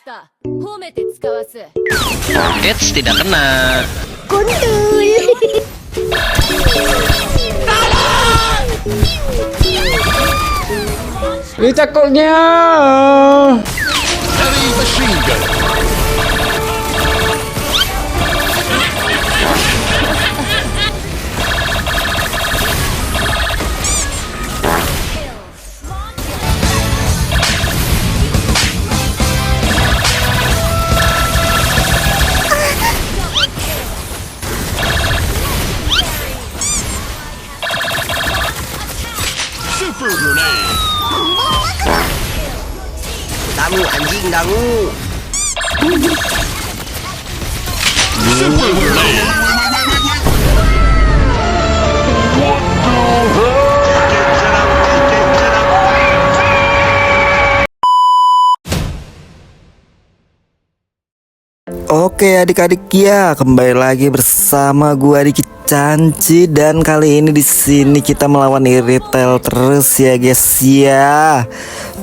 Eits, tidak kena. Kuntul. Ini cakulnya. Heavy machine gun. Super grenade. Dangu anjing dangu. Super grenade. Oke adik-adik ya, kembali lagi bersama gua Diki Canci dan kali ini di sini kita melawan Irithel terus ya guys ya.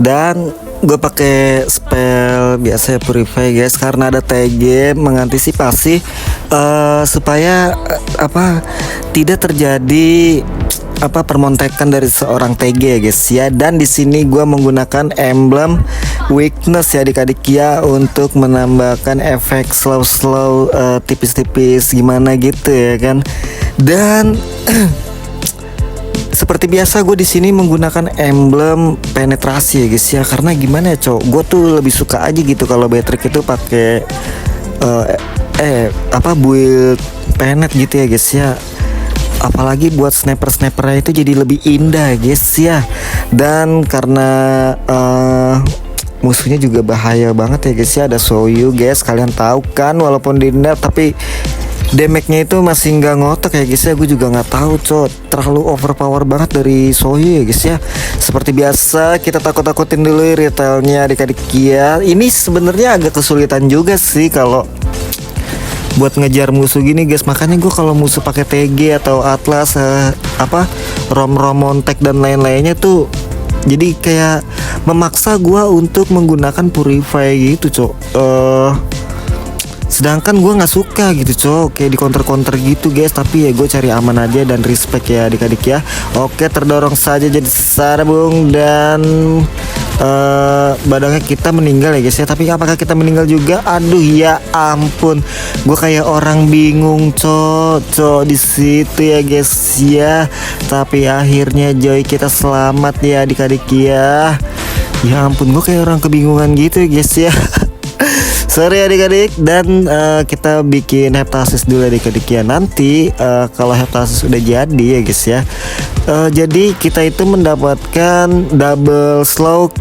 Dan gue pakai spell biasa Purify guys karena ada TG mengantisipasi supaya tidak terjadi permontekan dari seorang TG ya guys ya. Dan di sini gua menggunakan emblem weakness ya adik-adik ya untuk menambahkan efek slow tipis-tipis gimana gitu ya kan. Dan seperti biasa gue di sini menggunakan emblem penetrasi ya guys ya, karena gimana ya cowok, gue tuh lebih suka aja gitu kalau Beatrix itu pakai build penet gitu ya guys ya. Apalagi buat sniper-snipernya itu jadi lebih indah guys ya. Dan karena musuhnya juga bahaya banget ya guys ya, ada Soyu guys, kalian tahu kan, walaupun di nerf tapi damage-nya itu masih nggak ngotak ya guys ya. Gue juga nggak tahu terlalu overpower banget dari Soyu ya guys ya. Seperti biasa kita takut-takutin dulu retailnya adik-adik ya. Ini sebenarnya agak kesulitan juga sih kalau buat ngejar musuh gini guys. Makanya gue kalau musuh pakai TG atau Atlas Rom Montek dan lain-lainnya tuh jadi kayak memaksa gue untuk menggunakan Purify gitu sedangkan gue nggak suka gitu kayak di counter gitu guys. Tapi ya gue cari aman aja dan respect ya adik-adik ya. Oke, terdorong saja jadi sarabung dan badangnya kita meninggal ya guys ya. Tapi apakah kita meninggal juga? Aduh ya ampun, gue kayak orang bingung di situ ya guys ya. Tapi akhirnya Joy kita selamat ya adik-adik ya. Ya ampun, gue kayak orang kebingungan gitu ya guys ya. Sorry adik-adik. Dan kita bikin heptasis dulu adik-adik ya. Nanti kalau heptasis udah jadi ya guys ya, jadi kita itu mendapatkan double slow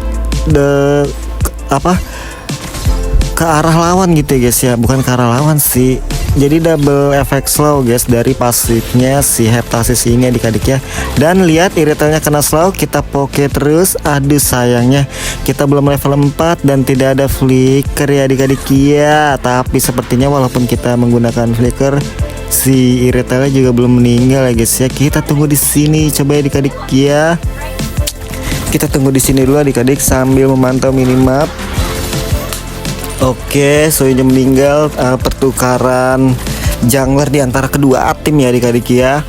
ke arah lawan gitu ya guys ya. Bukan ke arah lawan sih, jadi double efek slow guys dari pasifnya si heptasis ini adik-adik ya. Dan lihat Irithel-nya kena slow, kita poke terus. Aduh sayangnya kita belum level 4 dan tidak ada flicker ya adik-adik ya. Tapi sepertinya walaupun kita menggunakan flicker, si Irithel juga belum meninggal ya guys ya. Kita tunggu di sini coba ya adik-adik ya. Kita tunggu di sini dulu adik-adik sambil memantau minimap. Oke, Soyunya meninggal. Pertukaran jungler di antara kedua tim ya adik-adik ya.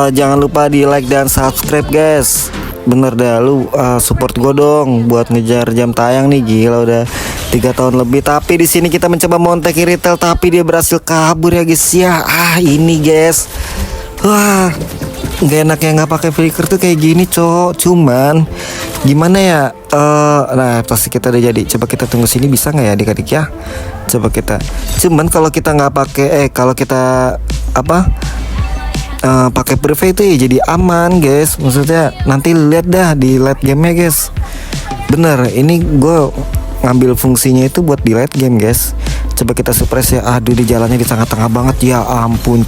Jangan lupa di like dan subscribe guys. Bener dah lu support gue dong buat ngejar jam tayang nih, gila udah 3 tahun lebih. Tapi di sini kita mencoba montek Irithel tapi dia berhasil kabur ya guys ya. Ini guys, wah nggak enak ya nggak pakai flicker tuh kayak gini cuman gimana ya. Nah pasti kita udah jadi. Coba kita tunggu sini bisa nggak ya adik-adik ya. Coba kita, cuman kalau kita nggak pakai kalau kita pakai Purify itu ya jadi aman guys. Maksudnya nanti lihat dah di late game ya guys. Bener, ini gue ngambil fungsinya itu buat di late game guys. Coba kita suppress ya. Aduh di jalannya di tengah-tengah banget ya ampun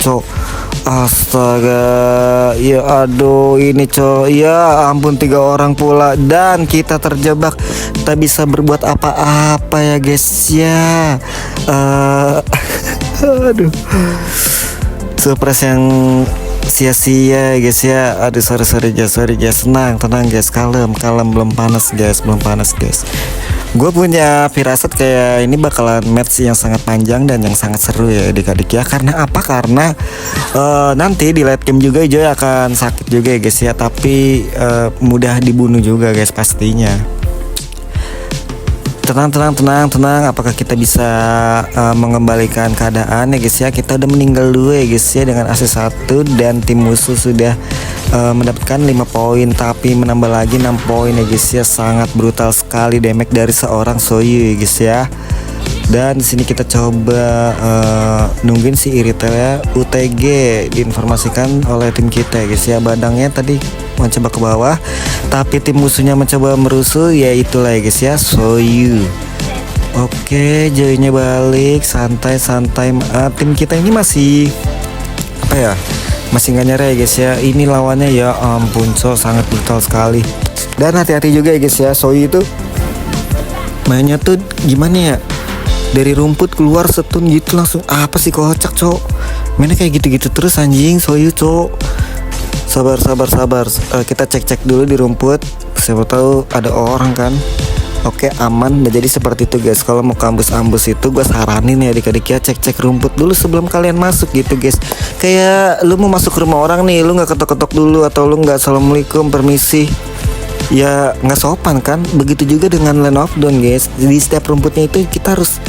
astaga ya. Aduh ini ya ampun 3 orang pula dan kita terjebak, tak bisa berbuat apa-apa ya guys ya. Aduh, suppress yang sia-sia guys ya. Aduh sorry guys. Tenang guys, kalem belum panas guys. Gue punya firasat kayak ini bakalan match yang sangat panjang dan yang sangat seru ya adik-adik ya. Karena apa? Karena nanti di late game juga Joy akan sakit juga ya guys ya. Tapi mudah dibunuh juga guys pastinya. Tenang. Apakah kita bisa mengembalikan keadaan ya guys ya? Kita udah meninggal dulu ya guys ya dengan AC 1 dan tim musuh sudah mendapatkan 5 poin, tapi menambah lagi 6 poin ya guys ya. Sangat brutal sekali damage dari seorang Soyu ya guys ya. Dan di sini kita coba nungguin si Iritel ya. UTG diinformasikan oleh tim kita ya guys ya. Badangnya tadi mencoba ke bawah, tapi tim musuhnya mencoba merusuh, ya itulah ya guys ya, Soyu. Oke, Joy-nya balik santai. Tim kita ini masih apa ya? Masih nggak nyerah ya guys ya. Ini lawannya ya ampun, sangat brutal sekali. Dan hati-hati juga ya guys ya, Soyu itu mainnya tuh gimana ya? Dari rumput keluar setun gitu langsung, apa sih kocak cok. Mainnya kayak gitu-gitu terus anjing Soyu cok. Sabar. Kita cek dulu di rumput. Siapa tahu ada orang kan. Oke, aman. Nah, jadi seperti itu guys. Kalau mau ambus itu gue saranin ya adik-adik ya, cek rumput dulu sebelum kalian masuk gitu guys. Kayak lu mau masuk ke rumah orang nih, lu nggak ketok-ketok dulu atau lu nggak assalamualaikum permisi, ya nggak sopan kan. Begitu juga dengan Land of Dawn guys. Di setiap rumputnya itu kita harus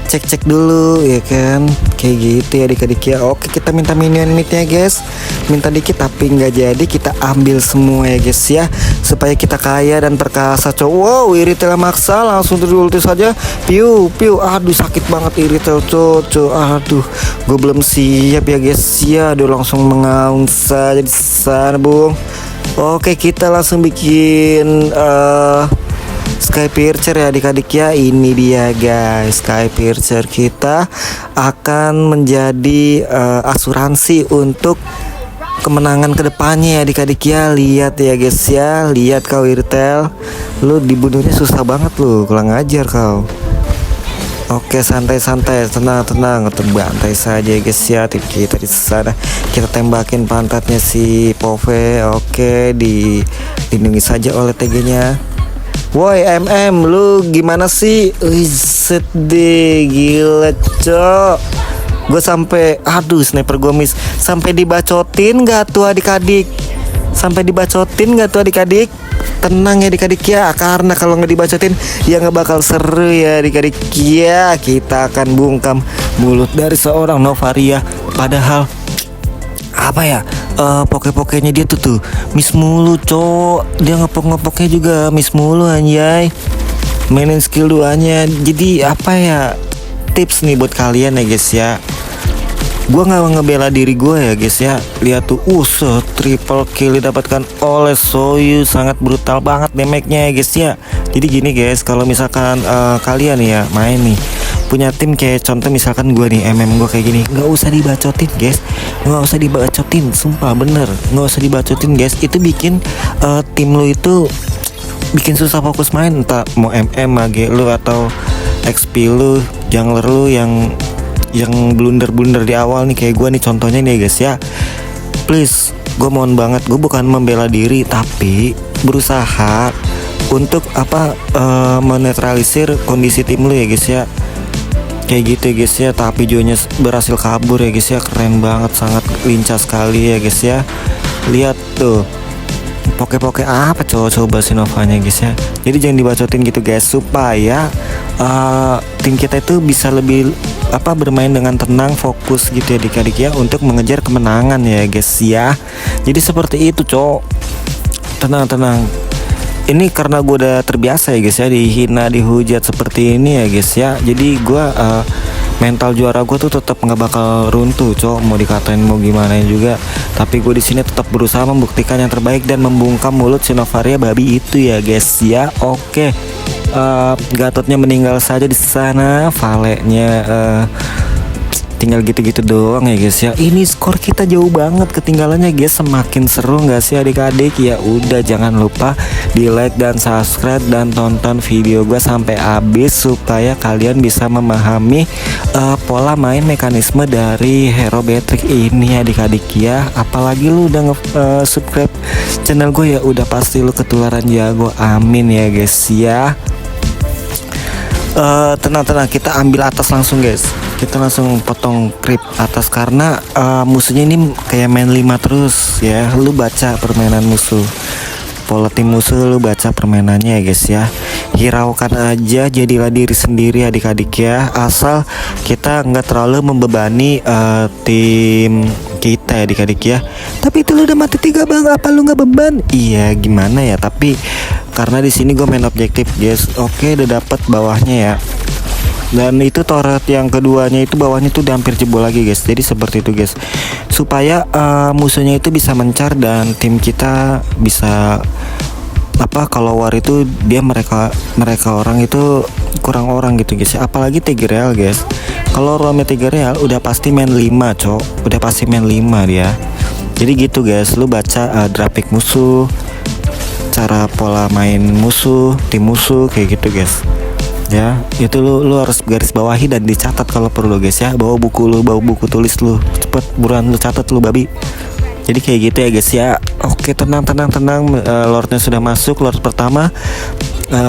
cek dulu ya kan, kayak gitu ya adik-adik ya. Oke, kita minta minion meatnya guys, minta dikit tapi nggak jadi, kita ambil semua ya guys ya, supaya kita kaya dan perkasa cowok. Wow, Iritel maksa langsung terulti saja, piu. Aduh sakit banget Iritel cowok. Aduh, gue belum siap ya guys ya. Aduh, langsung mengaung saja di sana bung. Oke, kita langsung bikin Skypiercer ya adik-adik ya. Ini dia guys, Skypiercer kita akan menjadi asuransi untuk kemenangan kedepannya ya adik-adik ya. Lihat ya guys ya, lihat kau Iritel, lu dibunuhnya susah banget lu, kurang ajar kau. Oke, santai, tenang, terbantai saja guys ya. Tim kita di sana, kita tembakin pantatnya si Pove. Oke, dilindungi saja oleh TG-nya. Woi lu gimana sih? Sedih gila cok. Gue sampai sniper gue miss. Sampai dibacotin gak tuh adik-adik? Tenang ya adik-adik ya, karena kalau nggak dibacotin ya nggak bakal seru ya adik-adik ya. Kita akan bungkam mulut dari seorang Novaria. Padahal apa ya, poke-pokenya dia tuh miss mulu cowok. Dia ngepok-ngepoknya juga miss mulu anjay. Mainin skill 2-nya. Jadi apa ya, tips nih buat kalian ya guys ya. Gue nggak ngebela diri gue ya guys ya. Lihat tuh, triple kill didapatkan oleh Soyu. Sangat brutal banget damage-nya ya guys ya. Jadi gini guys, kalau misalkan kalian ya main nih, punya tim kayak contoh misalkan gue nih, gue kayak gini, nggak usah dibacotin guys, sumpah bener, nggak usah dibacotin guys. Itu bikin tim lu itu bikin susah fokus main. Entah mau AG lu atau XP lu, jungler lu yang blunder di awal nih kayak gue nih contohnya nih guys ya. Please, gue mohon banget, gue bukan membela diri tapi berusaha untuk menetralisir kondisi tim lu ya guys ya. Kayak gitu ya guys ya. Tapi Joy-nya berhasil kabur ya guys ya. Keren banget, sangat lincah sekali ya guys ya. Lihat tuh, poke-poke apa coba si Novanya guys ya. Jadi jangan dibacotin gitu guys, supaya tim kita itu bisa lebih bermain dengan tenang, fokus gitu ya adik-adik ya, untuk mengejar kemenangan ya guys ya. Jadi seperti itu cowok. Tenang. Ini karena gue udah terbiasa ya guys ya, dihina, dihujat seperti ini ya guys ya. Jadi gue mental juara gue tuh tetap nggak bakal runtuh cowok. Mau dikatain mau gimana juga, tapi gue di sini tetap berusaha membuktikan yang terbaik dan membungkam mulut si Novaria babi itu ya guys ya. Oke, Gatotnya meninggal saja di sana. Vale-nya tinggal gitu-gitu doang ya guys ya. Ini skor kita jauh banget ketinggalannya guys. Semakin seru nggak sih adik-adik? Ya udah, jangan lupa di like dan subscribe dan tonton video gue sampai habis supaya kalian bisa memahami pola main mekanisme dari Hero Beatrix ini adik-adik ya. Apalagi lu udah subscribe channel gue ya udah pasti lu ketularan jago. Amin ya guys ya. Tenang, kita ambil atas langsung guys. Kita langsung potong creep atas karena musuhnya ini kayak main 5 terus ya. Lu baca permainan musuh, pola tim musuh, lu baca permainannya ya guys ya. Hiraukan aja, jadilah diri sendiri adik-adik ya. Asal kita nggak terlalu membebani tim kita ya adik-adik ya. Tapi itu lu udah mati 3 bang, apa lu nggak beban? Iya gimana ya, tapi karena di sini gue main objektif guys. Oke, udah dapat bawahnya ya. Dan itu turret yang keduanya itu bawahnya tuh udah hampir jebol lagi guys. Jadi seperti itu guys, supaya musuhnya itu bisa mencar dan tim kita bisa apa, kalau war itu dia mereka orang itu kurang orang gitu guys ya. Apalagi Tigreal guys, kalau rame Tigreal udah pasti main 5 cok, udah pasti main 5 dia. Jadi gitu guys, lu baca grafik musuh, cara pola main musuh, tim musuh kayak gitu guys ya. Itu lu harus garis bawahi dan dicatat kalau perlu guys ya. Bawa buku tulis lu, cepet buruan lu catat lu babi. Jadi kayak gitu ya guys ya. Oke, tenang. Lordnya sudah masuk, Lord pertama.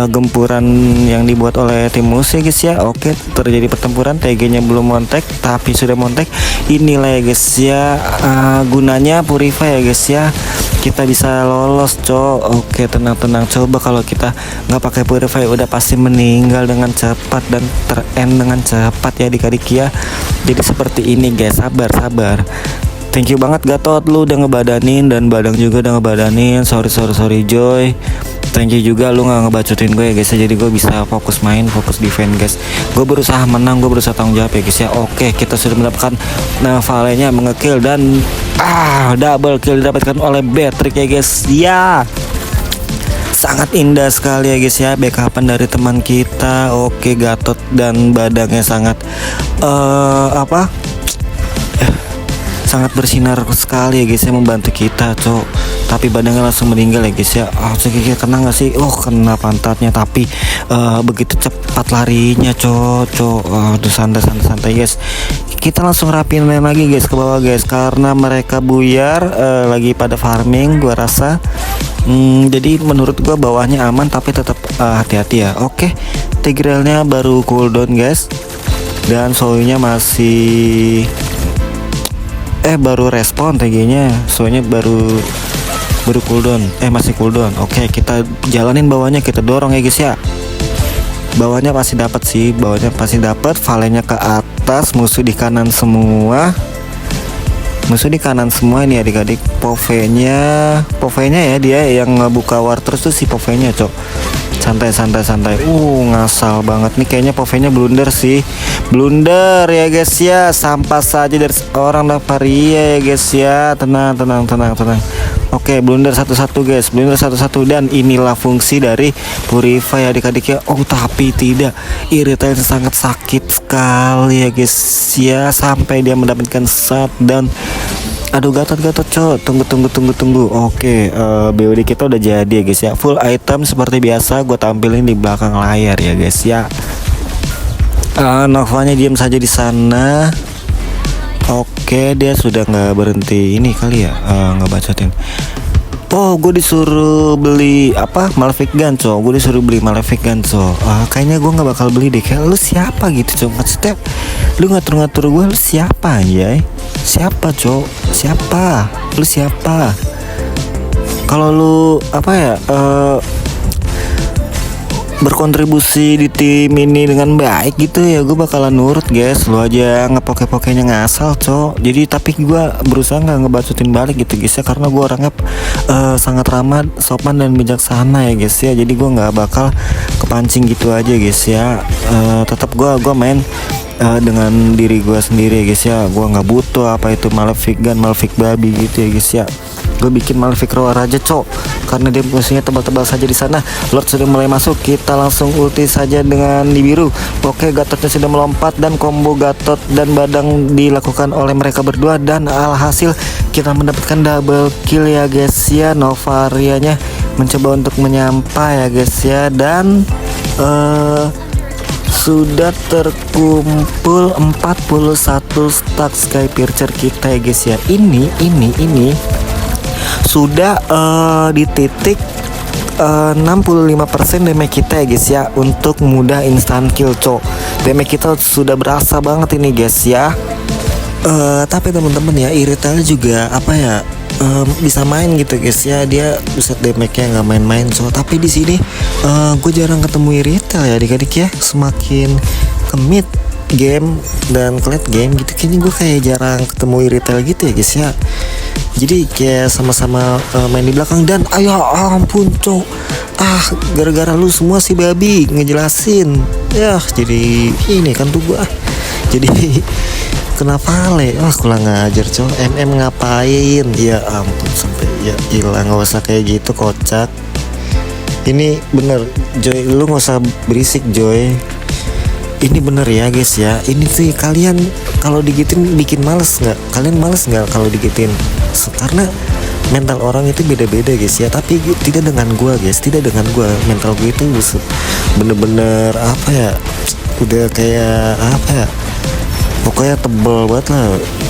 Gempuran yang dibuat oleh tim musuh ya guys ya. Oke, terjadi pertempuran, TG-nya belum montek tapi sudah montek. Inilah ya guys ya gunanya Purify ya guys ya. Kita bisa lolos Oke, tenang. Coba kalau kita nggak pakai Purify udah pasti meninggal dengan cepat dan terend dengan cepat ya adik-adik ya. Jadi seperti ini guys, sabar. Thank you banget Gatot, lu udah ngebadanin, dan Badang juga udah ngebadanin. Sorry Joy. Thank you juga lu gak ngebacotin gue ya guys ya. Jadi gue bisa fokus main, fokus defense guys. Gue berusaha menang, gue berusaha tanggung jawab ya guys ya. Oke, kita sudah mendapatkan Vale-nya mengekill dan double kill didapatkan oleh Patrick ya guys ya. Sangat indah sekali ya guys ya, backupan dari teman kita. Oke, Gatot dan Badangnya sangat sangat bersinar sekali ya guys ya, membantu kita tapi Badangnya langsung meninggal ya guys ya. Kira kena nggak sih? Kena pantatnya, tapi begitu cepat larinya aduh, santai guys. Kita langsung rapiin lagi guys ke bawah guys, karena mereka buyar lagi pada farming gua rasa. Jadi menurut gua bawahnya aman, tapi tetap hati-hati ya. Oke, Tigrealnya baru cooldown guys, dan Soyunya masih baru respon. TG-nya soalnya baru cooldown, masih cooldown. Oke, kita jalanin bawahnya, kita dorong ya guys ya. Bawahnya pasti dapat sih, Vale-nya ke atas, musuh di kanan semua ini adik-adik. Povenya ya, dia yang ngebuka war terus tuh si Povenya santai. Ngasal banget nih kayaknya. Povenya blunder ya guys ya. Sampah saja dari orang Navaria ya guys ya. Tenang. Oke, blunder satu-satu guys, dan inilah fungsi dari Purify adik-adik ya. Tapi tidak, Irritate sangat sakit sekali ya guys ya, sampai dia mendapatkan shutdown. Aduh, Gatot tunggu. Oke, BOD kita udah jadi ya guys ya. Full item seperti biasa gue tampilin di belakang layar ya guys ya. Novanya diam saja di sana. Oke, dia sudah nggak berhenti ini kali ya, nggak bacotin. Gue disuruh beli Malefic Gun gue disuruh beli Malefic Gun kayaknya gue nggak bakal beli deh. Kayak lu siapa gitu maksudnya lu ngatur gue, lu siapa anjay? Siapa lu siapa? Kalau lu berkontribusi di tim ini dengan baik gitu ya, gue bakalan nurut guys. Lu aja ngepoke-pokenya ngasal jadi tapi gue berusaha nggak ngebacotin balik gitu guys ya, karena gue orangnya sangat ramah, sopan dan bijaksana ya guys ya. Jadi gue nggak bakal kepancing gitu aja guys ya. Tetap gue main dengan diri gue sendiri ya guys ya. Gue nggak butuh apa itu Malefic Gun, Malefic babi gitu ya guys ya. Gue bikin Malefic Roar aja karena dia musuhnya tebal-tebal saja di sana. Lord sudah mulai masuk, kita langsung ulti saja dengan di biru. Oke, Gatotnya sudah melompat dan combo Gatot dan Badang dilakukan oleh mereka berdua, dan alhasil kita mendapatkan double kill ya guys ya. Novarianya mencoba untuk menyampai ya guys ya, dan sudah terkumpul 41 stack Skypiercer kita ya guys ya. Ini sudah di titik 65% damage kita ya guys ya, untuk mudah instant kill cok. Damage kita sudah berasa banget ini guys ya. Tapi teman-teman ya, Irithel juga apa ya, bisa main gitu guys ya. Dia buset damage-nya nggak main-main cok. Tapi di sini gue jarang ketemu Irithel ya adik-adik ya. Semakin ke mid game dan ke late game gitu, kayaknya gue kayak jarang ketemu Irithel gitu ya guys ya. Jadi kayak sama-sama main di belakang. Dan ayo ampun cok, gara-gara lu semua si babi ngejelasin ya, jadi ini kan tuh gua jadi kenapa le, kurang ngajar cok. ngapain ya ampun, sampai ya hilang. Nggak usah kayak gitu kocak. Ini bener Joy, lu nggak usah berisik Joy. Ini bener ya guys ya. Ini tuh kalian kalau digituin bikin males nggak? Kalian males nggak kalau digituin? Karena mental orang itu beda-beda guys ya. Tapi tidak dengan gua guys, tidak dengan gua. Mental gue itu bener-bener apa ya? Udah kayak apa ya? Pokoknya tebel banget lah.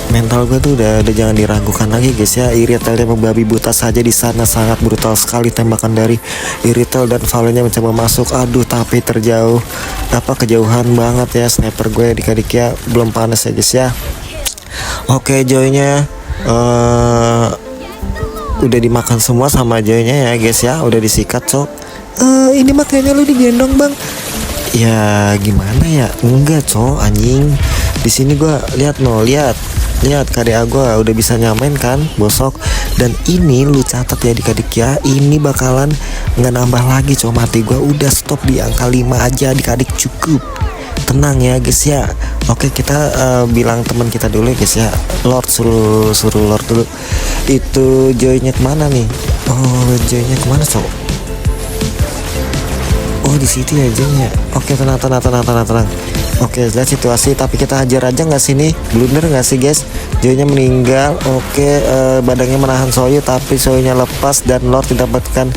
Mental gue tuh udah jangan diragukan lagi guys ya. Irithel yang membabi buta saja di sana, sangat brutal sekali tembakan dari Irithel, dan Valen mencoba masuk. Aduh, tapi terjauh, kejauhan banget ya. Sniper gue adik-adik ya, belum panas ya guys ya. Oke, Joy-nya udah dimakan semua sama Joy-nya ya guys ya. Udah disikat cok. Ini makanya lu digendong bang. Ya gimana ya, enggak cok anjing. Di sini gua lihat KDA gua udah bisa nyamain kan bosok. Dan ini lu catat ya adik-adik ya, ini bakalan nggak nambah lagi cok. Mati gua udah stop di angka 5 aja adik-adik, cukup. Tenang ya guys ya. Oke, kita bilang teman kita dulu ya guys ya. Lord, suruh Lord dulu. Itu Joy-nya kemana nih? Oh, Joy-nya kemana cok? Oh, di situ ya Joy-nya. Oke, tenang. Oke, lihat situasi, tapi kita hajar aja nggak sih nih? Blunder nggak sih guys? Joy-nya meninggal. Oke, badannya menahan Soyu, tapi Soyu-nya lepas dan Lord didapatkan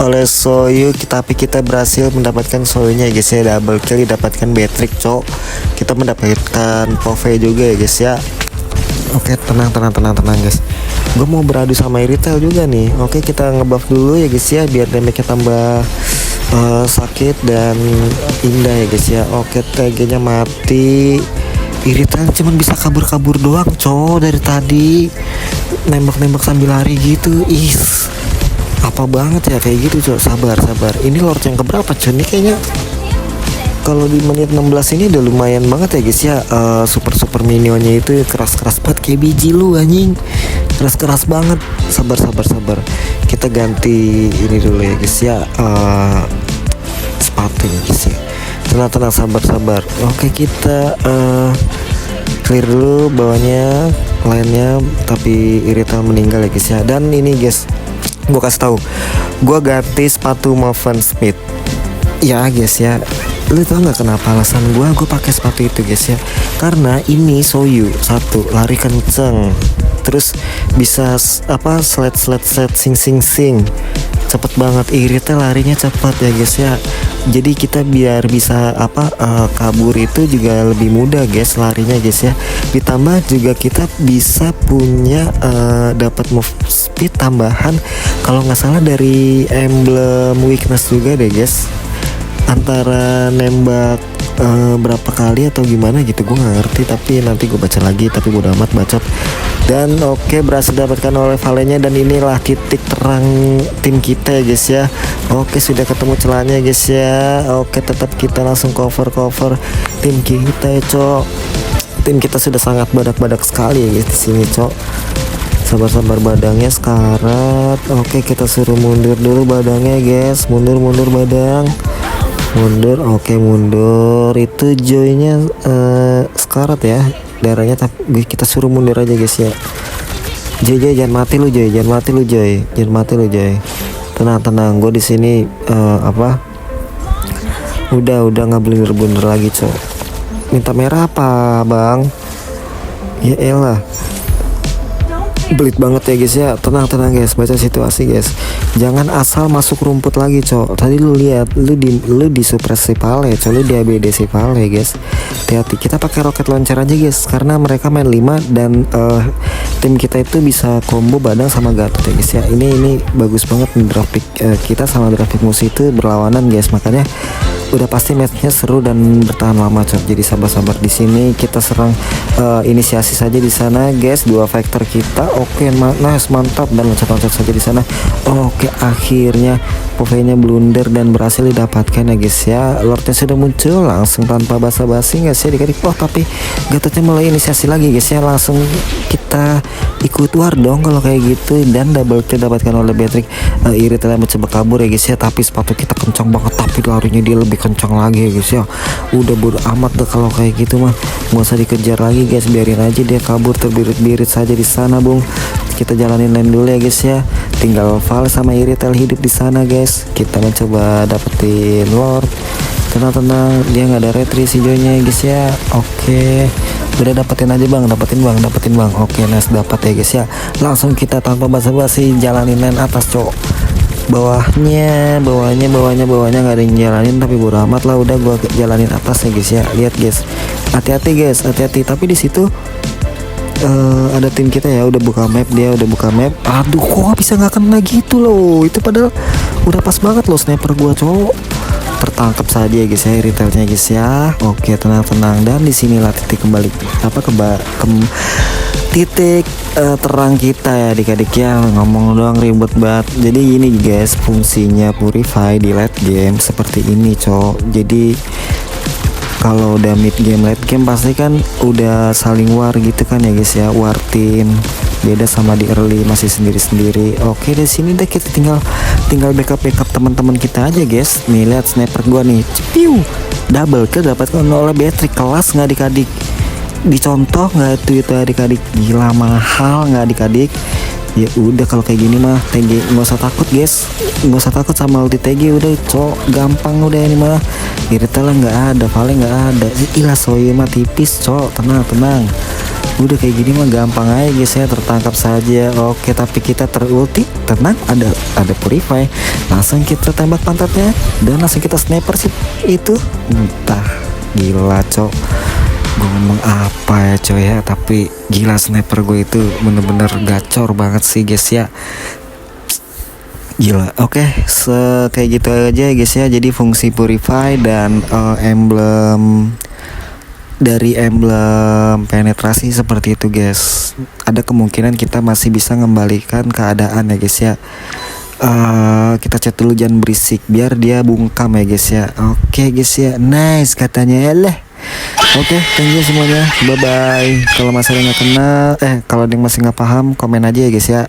oleh Soyu. Tapi kita berhasil mendapatkan Soyu-nya guys ya. Double kill, didapatkan Beatrix cok. Kita mendapatkan Pove juga ya guys ya. Oke, tenang guys. Gue mau beradu sama Irithel juga nih. Oke, kita ngebuff dulu ya guys ya, biar damage-nya tambah sakit dan indah ya guys ya. Oke, TG-nya mati. Irithel cuman bisa kabur doang cowok dari tadi, nembak sambil lari gitu. Apa banget ya kayak gitu cowok. Sabar. Ini Lord yang keberapa cowok? Ini kayaknya kalau di menit 16 ini udah lumayan banget ya guys ya. Super minionnya itu keras banget kayak biji lu anjing. Keras banget. Sabar. Kita ganti ini dulu ya guys ya, sepatu ya guys ya. Tenang, sabar. Oke, kita clear dulu bawahnya, lainnya. Tapi Irithel meninggal ya guys ya. Dan ini guys, gue kasih tahu, gue ganti sepatu Moven Smith ya guys ya. Lu tau nggak kenapa alasan gue pakai sepatu itu guys ya? Karena ini Soyu satu lari kenceng, terus bisa slide sing cepet banget. Irithel larinya cepet ya guys ya. Jadi kita biar bisa kabur itu juga lebih mudah guys larinya guys ya. Ditambah juga kita bisa punya dapat move speed tambahan kalau nggak salah dari emblem weakness juga deh guys. Antara nembak berapa kali atau gimana gitu gue nggak ngerti, tapi nanti gue baca lagi, tapi bodo amat bacot. Dan oke, berhasil dapatkan oleh Valennya, dan inilah titik terang tim kita ya guys ya. Oke, sudah ketemu celahnya guys ya. Oke, tetap kita langsung cover tim kita ya cok. Tim kita sudah sangat badak sekali ya guys di sini cok. Sabar badangnya sekarat. Oke, kita suruh mundur dulu badangnya guys. Mundur badang. Oke, mundur. Itu Joy-nya sekarat ya darahnya, tapi kita suruh mundur aja guys ya. Joy jangan mati lu Joy. Tenang, gue di sini udah nggak blunder lagi cok. Minta merah apa bang? Ya elah. Belit banget ya guys ya. Tenang guys, baca situasi guys. Jangan asal masuk rumput lagi cok. Tadi lu lihat lu di suppress si Pale cok, lu di ABD si Pale guys. Hati-hati, kita pakai roket launcher aja guys, karena mereka main 5 dan tim kita itu bisa combo badang sama Gatot ya guys ya. Ini bagus banget nih draft pick kita sama draft pick musuh itu berlawanan guys. Makanya udah pasti matchnya seru dan bertahan lama cok. Jadi sabar-sabar di sini kita serang inisiasi saja di sana guys. Dua factor kita oke, nice, mantap, dan loncat-loncat saja di sana. Oke, akhirnya POV-nya blunder dan berhasil didapatkan ya guys ya. Lordnya sudah muncul langsung tanpa basa-basi guys ya dikasih. Oh tapi Gatotnya mulai inisiasi lagi guys ya. Langsung kita ikut war dong kalau kayak gitu, dan double kill dapatkan oleh Beatrix. Iritel mencoba kabur ya guys ya, tapi sepatu kita kencang banget, tapi larinya dia lebih kencang lagi ya guys ya. Udah bodo amat deh kalau kayak gitu mah, nggak usah dikejar lagi guys, biarin aja dia kabur terbirit-birit saja di sana bung. Kita jalanin lane dulu ya guys ya. Tinggal Val sama Iritel hidup di sana guys. Kita mencoba dapetin Lord. Tenang, dia nggak ada retri si Joynya ya guys ya. Oke, udah dapetin aja bang, dapetin bang. Oke, nice, dapat ya guys ya. Langsung kita tanpa basa-basi jalanin lane atas cok. Bawahnya nggak ada yang jalanin, tapi bodo amat lah, udah gua jalanin atas ya guys ya. Lihat guys, hati-hati guys, hati-hati. Tapi di situ ada tim kita ya, udah buka map, aduh kok bisa nggak kena gitu loh. Itu padahal udah pas banget loh sniper gua cowok. Tertangkap saja ya guys ya retailnya guys ya. Oke, tenang, dan disinilah titik kembali titik terang kita ya adik-adik ya. Ngomong doang ribet banget. Jadi gini guys, fungsinya Purify di late game seperti ini cok. Jadi kalau udah mid game late game pasti kan udah saling war gitu kan ya guys ya, war team. Beda sama di early masih sendiri-sendiri. Oke, di sini deh kita tinggal backup teman-teman kita aja guys. Nih lihat sniper gua nih, cepiu, double kill dapatkan oleh Beatrix. Kelas nggak adik-adik, dicontoh nggak itu adik-adik, gila mahal nggak adik-adik. Ya udah kalau kayak gini mah TG nggak usah takut guys, nggak usah takut sama ulti TG, udah cok, gampang udah ini mah. Iritel nggak ada, paling nggak ada, ilah Soye mah tipis cok. Tenang, udah kayak gini mah gampang aja guys ya, tertangkap saja. Oke, tapi kita terulti, tenang, ada Purify, langsung kita tembak pantatnya dan langsung kita sniper sih itu. Entah, gila cok, gue ngomong apa ya coy ya, tapi gila sniper gue itu bener-bener gacor banget sih guys ya, gila. Oke, kayak gitu aja guys ya. Jadi fungsi Purify dan emblem penetrasi seperti itu guys. Ada kemungkinan kita masih bisa mengembalikan keadaan ya guys ya. Kita chat dulu, jangan berisik biar dia bungkam ya guys ya. Oke guys ya, nice katanya ya lah. Oke, thank you semuanya, bye bye. Kalau masih nggak kenal, kalau ada yang masih nggak paham, komen aja ya guys ya.